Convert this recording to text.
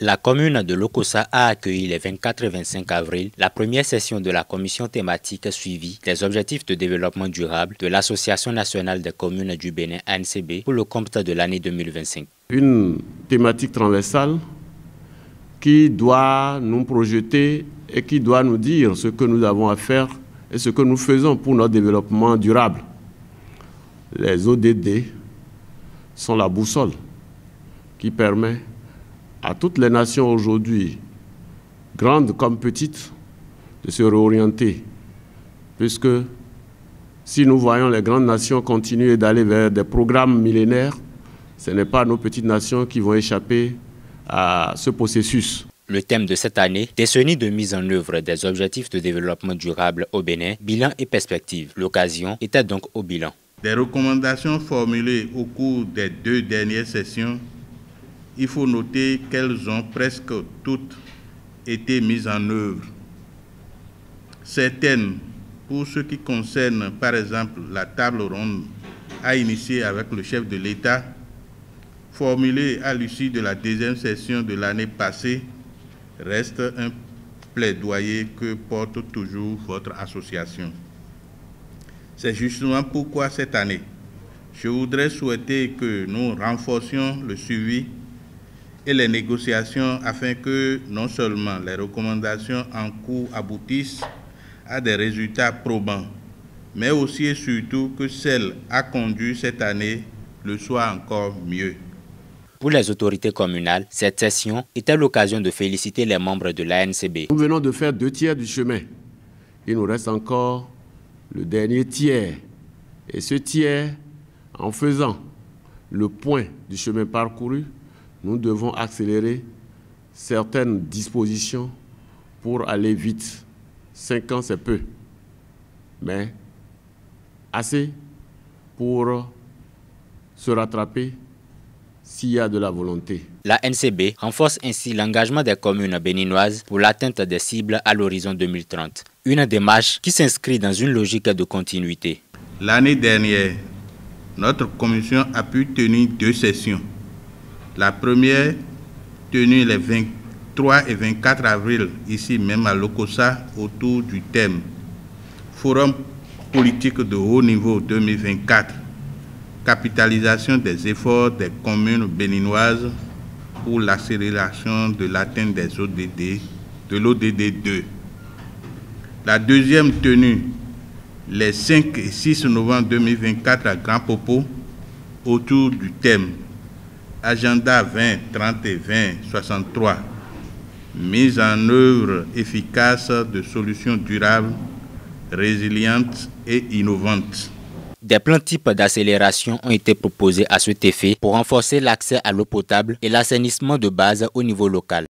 La commune de Lokossa a accueilli les 24 et 25 avril la première session de la commission thématique suivi des objectifs de développement durable de l'Association nationale des communes du Bénin ANCB pour le compte de l'année 2025. Une thématique transversale qui doit nous projeter et qui doit nous dire ce que nous avons à faire et ce que nous faisons pour notre développement durable. Les ODD sont la boussole qui permet à toutes les nations aujourd'hui, grandes comme petites, de se réorienter. Puisque si nous voyons les grandes nations continuer d'aller vers des programmes millénaires, ce n'est pas nos petites nations qui vont échapper à ce processus. Le thème de cette année, décennie de mise en œuvre des objectifs de développement durable au Bénin, bilan et perspective. L'occasion était donc au bilan. Des recommandations formulées au cours des 2 dernières sessions, il faut noter qu'elles ont presque toutes été mises en œuvre. Certaines, pour ce qui concerne par exemple la table ronde à initier avec le chef de l'État, formulée à l'issue de la 2e session de l'année passée, reste un plaidoyer que porte toujours votre association. C'est justement pourquoi cette année, je voudrais souhaiter que nous renforcions le suivi et les négociations afin que non seulement les recommandations en cours aboutissent à des résultats probants, mais aussi et surtout que celle à conduire cette année le soit encore mieux. Pour les autorités communales, cette session était l'occasion de féliciter les membres de l'ANCB. Nous venons de faire 2 tiers du chemin. Il nous reste encore le dernier tiers. Et ce tiers, en faisant le point du chemin parcouru, nous devons accélérer certaines dispositions pour aller vite. 5 ans, c'est peu, mais assez pour se rattraper s'il y a de la volonté. La NCB renforce ainsi l'engagement des communes béninoises pour l'atteinte des cibles à l'horizon 2030. Une démarche qui s'inscrit dans une logique de continuité. L'année dernière, notre commission a pu tenir 2 sessions. La première, tenue les 23 et 24 avril, ici même à Lokossa, autour du thème Forum politique de haut niveau 2024, capitalisation des efforts des communes béninoises pour l'accélération de l'atteinte des ODD, de l'ODD 2. La deuxième tenue, les 5 et 6 novembre 2024 à Grand Popo, autour du thème Agenda 2030 et 2063, mise en œuvre efficace de solutions durables, résilientes et innovantes. Des plans types d'accélération ont été proposés à cet effet pour renforcer l'accès à l'eau potable et l'assainissement de base au niveau local.